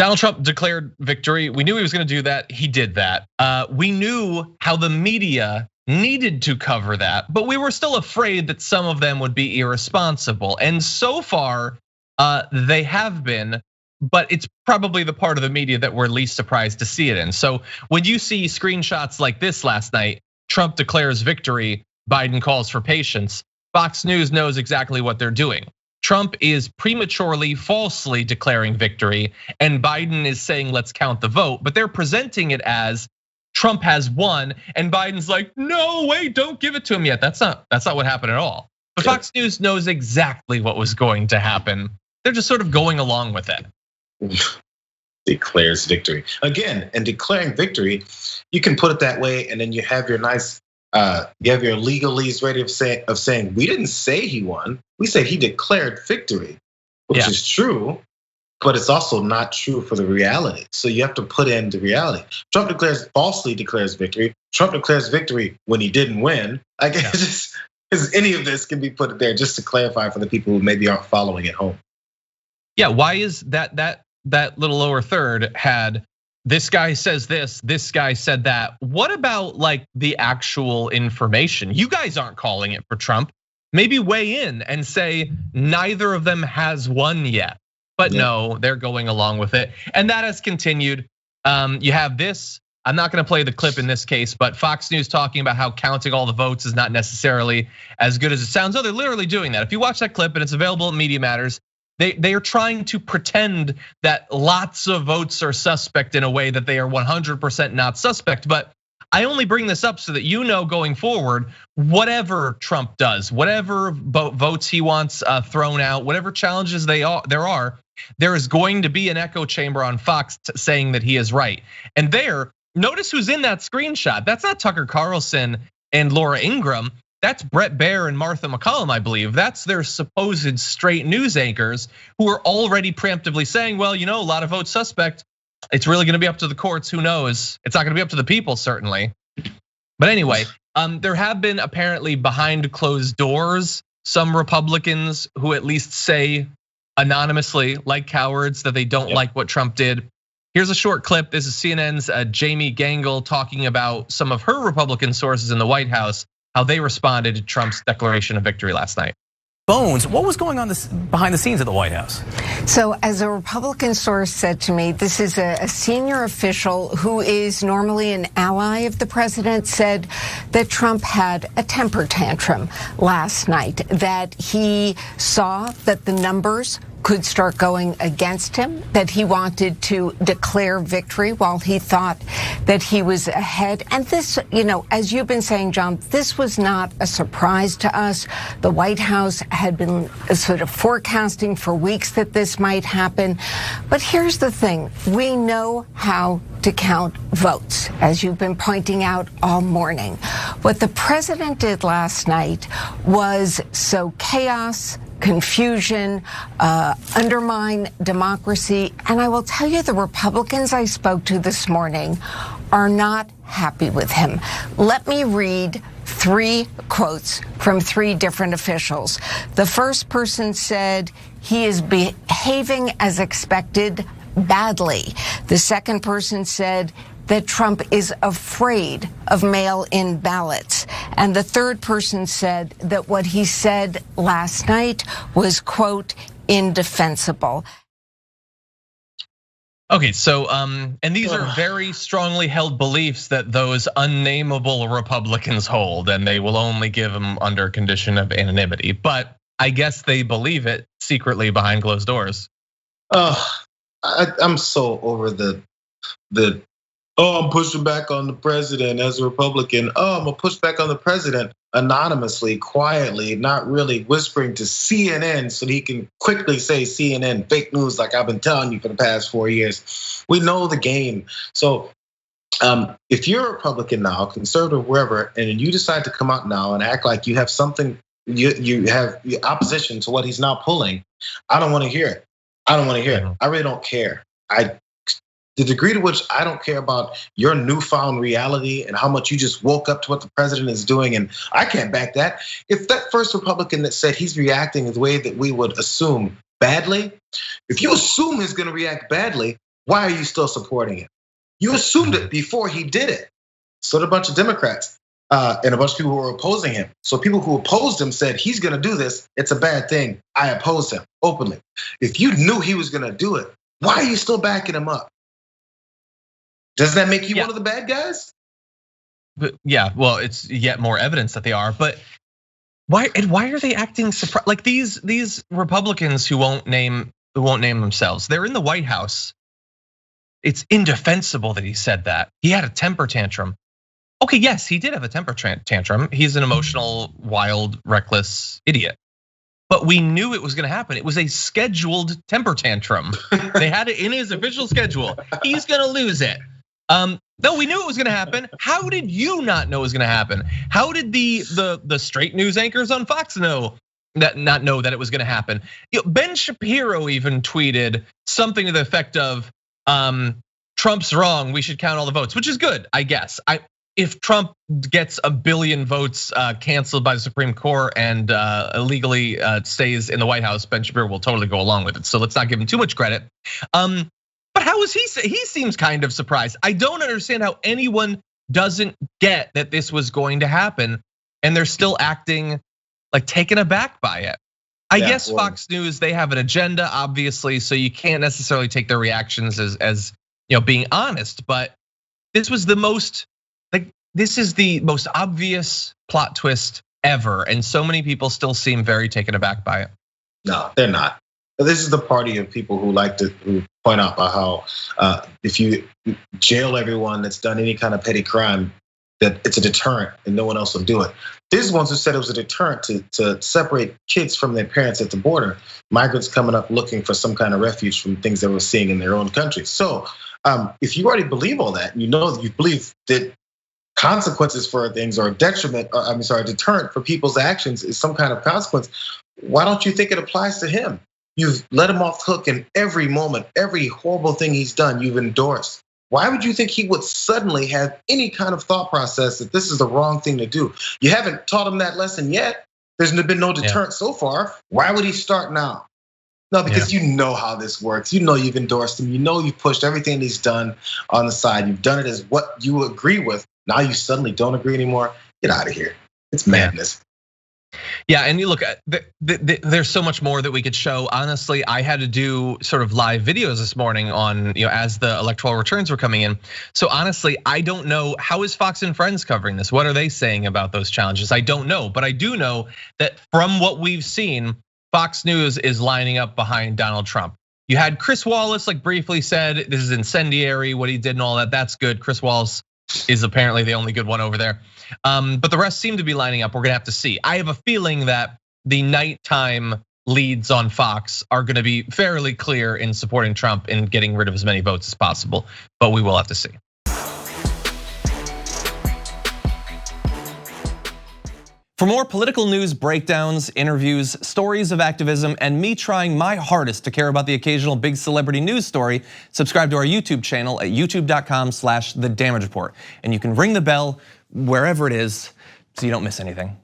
Donald Trump declared victory. We knew he was going to do that. He did that. We knew how the media needed to cover that, but we were still afraid that some of them would be irresponsible. And so far, they have been, but it's probably the part of the media that we're least surprised to see it in. So when you see screenshots like this last night, Trump declares victory, Biden calls for patience, Fox News knows exactly what they're doing. Trump is prematurely, falsely declaring victory, and Biden is saying, let's count the vote, but they're presenting it as Trump has won, and Biden's like, no, wait, don't give it to him yet. That's not what happened at all. But Fox News knows exactly what was going to happen. They're just sort of going along with it. Declares victory. Again, and declaring victory, you can put it that way, and then you have your nice, you have your legalese ready of saying, we didn't say he won, we said he declared victory, which is true, but it's also not true for the reality. So you have to put in the reality. Trump falsely declares victory. Trump declares victory when he didn't win. I guess just any of this can be put there just to clarify for the people who maybe aren't following at home. Yeah, why is that little lower third had this guy says this guy said that? What about like the actual information? You guys aren't calling it for Trump. Maybe weigh in and say neither of them has won yet. But no, they're going along with it. And that has continued. You have this, I'm not gonna play the clip in this case, but Fox News talking about how counting all the votes is not necessarily as good as it sounds. Oh, they're literally doing that. If you watch that clip, and it's available at Media Matters, they are trying to pretend that lots of votes are suspect in a way that they are 100% not suspect. But I only bring this up so that you know going forward, whatever Trump does, whatever votes he wants thrown out, whatever challenges there are, there is going to be an echo chamber on Fox saying that he is right. And notice who's in that screenshot. That's not Tucker Carlson and Laura Ingraham. That's BRET Baier and Martha McCallum, I believe. That's their supposed straight news anchors who are already preemptively saying, well, a lot of votes suspect. It's really gonna be up to the courts, who knows? It's not gonna be up to the people, certainly. But anyway, there have been apparently behind closed doors, some Republicans who at least say anonymously, like cowards, that they don't like what Trump did. Here's a short clip. This is CNN's Jamie Gangel talking about some of her Republican sources in the White House, how they responded to Trump's declaration of victory last night. Bones, what was going on behind the scenes at the White House? So as a Republican source said to me, this is a senior official who is normally an ally of the president, said that Trump had a temper tantrum last night, that he saw that the numbers could start going against him, that he wanted to declare victory while he thought that he was ahead. And this, as you've been saying, John, this was not a surprise to us. The White House had been sort of forecasting for weeks that this might happen. But here's the thing, we know how to count votes, as you've been pointing out all morning. What the president did last night was sow chaos, confusion, undermine democracy. And I will tell you, the Republicans I spoke to this morning are not happy with him. Let me read 3 quotes from 3 different officials. The first person said he is behaving as expected badly. The second person said that Trump is afraid of mail-in ballots. And the third person said that what he said last night was, quote, indefensible. Okay, so and these are very strongly held beliefs that those unnameable Republicans hold, and they will only give them under condition of anonymity. But I guess they believe it secretly behind closed doors. I'm so over the I'm pushing back on the president as a Republican. I'm gonna push back on the president anonymously, quietly, not really whispering to CNN so that he can quickly say CNN fake news like I've been telling you for the past 4 years. We know the game. So if you're a Republican now, conservative, wherever, and you decide to come out now and act like you have something, you have opposition to what he's now pulling, I don't wanna hear it. I don't wanna hear it. I really don't care. The degree to which I don't care about your newfound reality and how much you just woke up to what the president is doing, and I can't back that. If that first Republican that said he's reacting the way that we would assume badly, if you assume he's gonna react badly, why are you still supporting him? You assumed it before he did it. So did a bunch of Democrats and a bunch of people who were opposing him. So people who opposed him said, he's gonna do this, it's a bad thing. I oppose him openly. If you knew he was gonna do it, why are you still backing him up? Does that make you one of the bad guys? But yeah, well, it's yet more evidence that they are. But why are they acting surprised? Like these Republicans who won't name themselves, they're in the White House. It's indefensible that he said that. He had a temper tantrum. Okay, yes, he did have a temper tantrum. He's an emotional, wild, reckless idiot. But we knew it was gonna happen. It was a scheduled temper tantrum. They had it in his official schedule. He's gonna lose it. No, we knew it was gonna happen. How did you not know it was gonna happen? How did the straight news anchors on Fox not know that it was gonna happen? Ben Shapiro even tweeted something to the effect of, Trump's wrong, we should count all the votes, which is good, I guess. If Trump gets 1 billion votes canceled by the Supreme Court and illegally stays in the White House, Ben Shapiro will totally go along with it. So let's not give him too much credit. But how is he seems kind of surprised. I don't understand how anyone doesn't get that this was going to happen and they're still acting like taken aback by it. I guess Fox News, they have an agenda, obviously, so you can't necessarily take their reactions as being honest, but this was the most, this is the most obvious plot twist ever, and so many people still seem very taken aback by it. No, they're not. This is the party of people who like to point out about how if you jail everyone that's done any kind of petty crime, that it's a deterrent and no one else will do it. These are the ones who said it was a deterrent to separate kids from their parents at the border, migrants coming up looking for some kind of refuge from things they were seeing in their own country. So if you already believe all that, you know that you believe that consequences for things or a detriment, or a deterrent for people's actions is some kind of consequence, why don't you think it applies to him? You've let him off the hook in every moment, every horrible thing he's done, you've endorsed. Why would you think he would suddenly have any kind of thought process that this is the wrong thing to do? You haven't taught him that lesson yet. There's been no deterrent so far. Why would he start now? No, because you know how this works. You know you've endorsed him. You know you've pushed everything he's done on the side. You've done it as what you agree with. Now you suddenly don't agree anymore. Get out of here. It's madness. Yeah, and you look at there's so much more that we could show. Honestly, I had to do sort of live videos this morning on, as the electoral returns were coming in. So honestly, I don't know, how is Fox and Friends covering this? What are they saying about those challenges? I don't know, but I do know that from what we've seen, Fox News is lining up behind Donald Trump. You had Chris Wallace briefly said this is incendiary, what he did and all that. That's good. Chris Wallace is apparently the only good one over there. But the rest seem to be lining up. We're gonna have to see. I have a feeling that the nighttime leads on Fox are gonna be fairly clear in supporting Trump and getting rid of as many votes as possible, but we will have to see. For more political news breakdowns, interviews, stories of activism, and me trying my hardest to care about the occasional big celebrity news story, subscribe to our YouTube channel at youtube.com/thedamagereport. And you can ring the bell wherever it is so you don't miss anything.